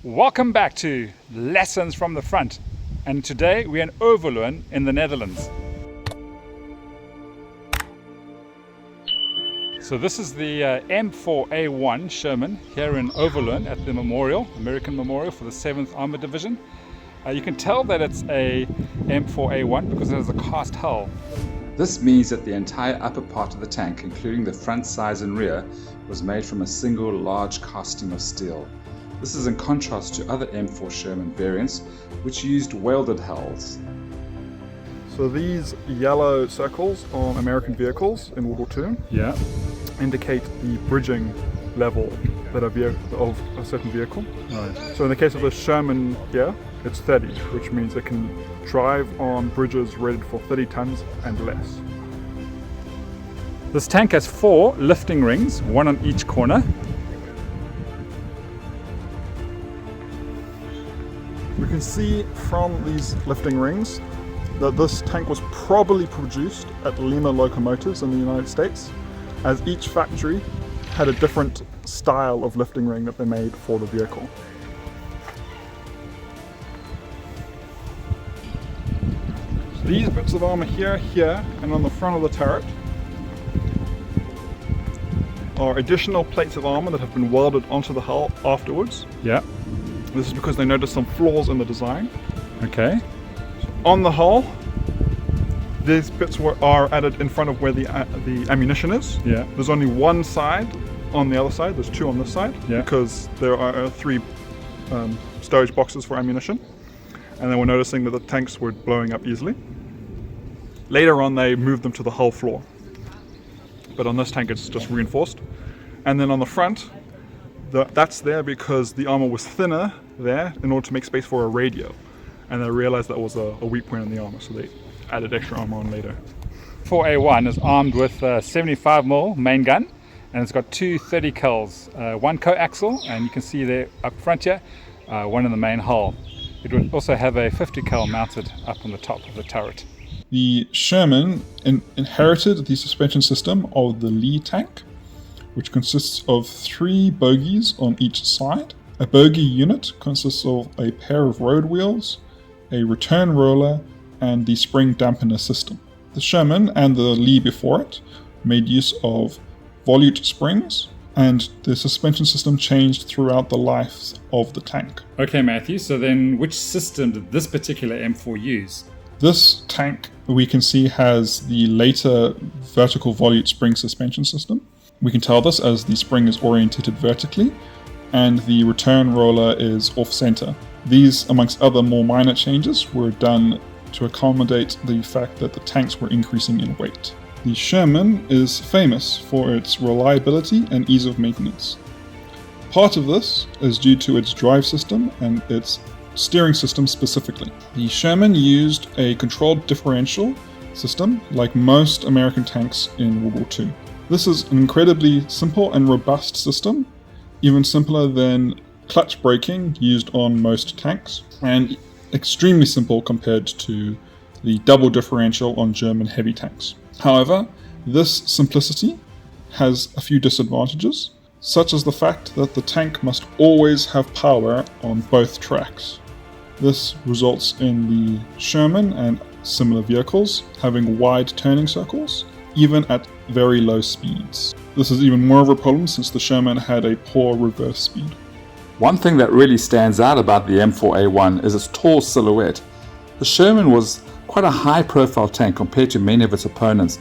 Welcome back to Lessons from the Front, and today we're in Overloon in the Netherlands. So this is the M4A1 Sherman here in Overloon at the memorial, American Memorial for the 7th Armored Division. You can tell that it's a M4A1 because it has a cast hull. This means that the entire upper part of the tank, including the front sides and rear, was made from a single large casting of steel. This is in contrast to other M4 Sherman variants, which used welded hulls. So these yellow circles on American vehicles in World War II indicate the bridging level that of a certain vehicle. Right. So in the case of the Sherman here, it's 30, which means it can drive on bridges rated for 30 tons and less. This tank has 4 lifting rings, one on each corner. We can see from these lifting rings that this tank was probably produced at Lima Locomotives in the United States, as each factory had a different style of lifting ring that they made for the vehicle. These bits of armor here, and on the front of the turret are additional plates of armor that have been welded onto the hull afterwards. Yeah. This is because they noticed some flaws in the design. Okay. On the hull, these bits are added in front of where the ammunition is. Yeah. There's only one side on the other side. There's 2 on this side because there are 3 storage boxes for ammunition. And they were noticing that the tanks were blowing up easily. Later on, they moved them to the hull floor. But on this tank, it's just reinforced. And then on the front, that's there because the armor was thinner there in order to make space for a radio. And they realized that was a weak point in the armor, so they added extra armor on later. 4A1 is armed with a 75mm main gun, and it's got 2 30 cals, one coaxial, and you can see there up front here, one in the main hull. It would also have a 50 cal mounted up on the top of the turret. The Sherman inherited the suspension system of the Lee tank, which consists of 3 bogies on each side. A bogie unit consists of a pair of road wheels, a return roller, and the spring dampener system. The Sherman and the Lee before it made use of volute springs, and the suspension system changed throughout the life of the tank. Okay, Matthew, so then which system did this particular M4 use? This tank, we can see, has the later vertical volute spring suspension system. We can tell this as the spring is orientated vertically and the return roller is off-center. These, amongst other more minor changes, were done to accommodate the fact that the tanks were increasing in weight. The Sherman is famous for its reliability and ease of maintenance. Part of this is due to its drive system and its steering system specifically. The Sherman used a controlled differential system like most American tanks in World War II. This is an incredibly simple and robust system, even simpler than clutch braking used on most tanks, and extremely simple compared to the double differential on German heavy tanks. However, this simplicity has a few disadvantages, such as the fact that the tank must always have power on both tracks. This results in the Sherman and similar vehicles having wide turning circles, even at very low speeds. This is even more of a problem since the Sherman had a poor reverse speed. One thing that really stands out about the M4A1 is its tall silhouette. The Sherman was quite a high-profile tank compared to many of its opponents,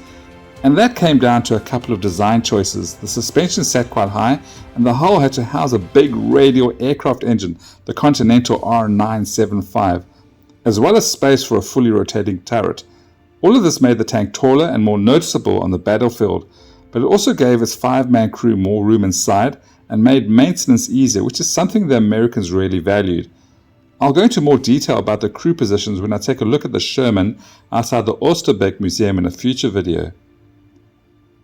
and that came down to a couple of design choices. The suspension sat quite high, and the hull had to house a big radial aircraft engine, the Continental R975, as well as space for a fully rotating turret. All of this made the tank taller and more noticeable on the battlefield, but it also gave its 5-man crew more room inside and made maintenance easier, which is something the Americans really valued. I'll go into more detail about the crew positions when I take a look at the Sherman outside the Oosterbeek Museum in a future video.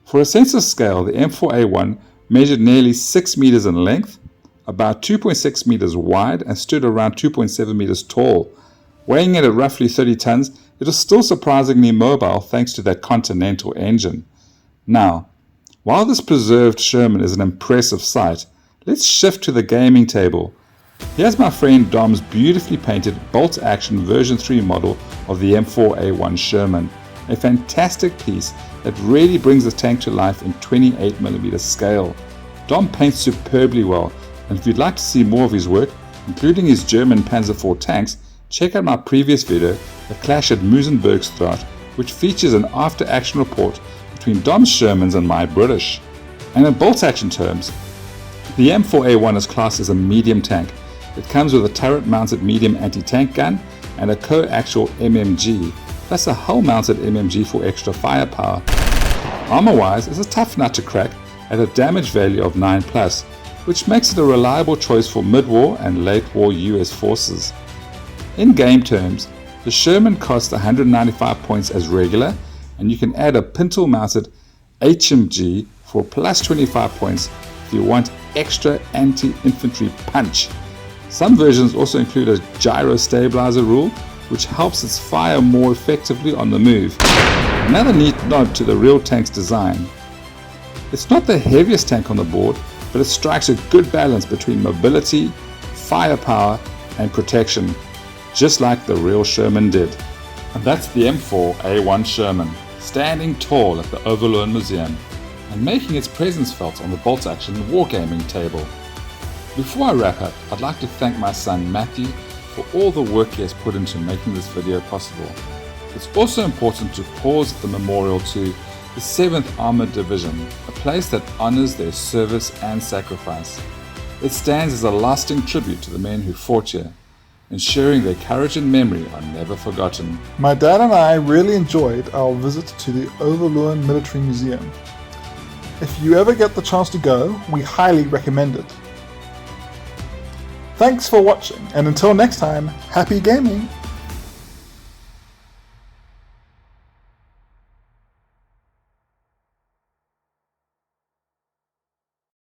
For a sense of scale, the M4A1 measured nearly 6 meters in length, about 2.6 meters wide, and stood around 2.7 meters tall. Weighing in at roughly 30 tons, it is still surprisingly mobile thanks to that Continental engine. Now, while this preserved Sherman is an impressive sight, let's shift to the gaming table. Here's my friend Dom's beautifully painted bolt-action version 3 model of the M4A1 Sherman, a fantastic piece that really brings the tank to life in 28mm scale. Dom paints superbly well, and if you'd like to see more of his work, including his German Panzer IV tanks, check out my previous video, The Clash at Musenbergstraat, which features an after-action report between Dom's Shermans and my British. And in bolt-action terms, the M4A1 is classed as a medium tank. It comes with a turret-mounted medium anti-tank gun and a coaxial MMG, plus a hull-mounted MMG for extra firepower. Armor-wise, it's a tough nut to crack at a damage value of 9+, which makes it a reliable choice for mid-war and late-war US forces. In game terms, the Sherman costs 195 points as regular, and you can add a pintle-mounted HMG for plus 25 points if you want extra anti-infantry punch. Some versions also include a gyro stabilizer rule, which helps it fire more effectively on the move. Another neat nod to the real tank's design. It's not the heaviest tank on the board, but it strikes a good balance between mobility, firepower, and protection, just like the real Sherman did. And that's the M4A1 Sherman, standing tall at the Overloon Museum and making its presence felt on the bolt-action wargaming table. Before I wrap up, I'd like to thank my son Matthew for all the work he has put into making this video possible. It's also important to pause at the memorial to the 7th Armored Division, a place that honors their service and sacrifice. It stands as a lasting tribute to the men who fought here, ensuring their courage and memory are never forgotten. My dad and I really enjoyed our visit to the Overloon Military Museum. If you ever get the chance to go, we highly recommend it. Thanks for watching, and until next time, happy gaming!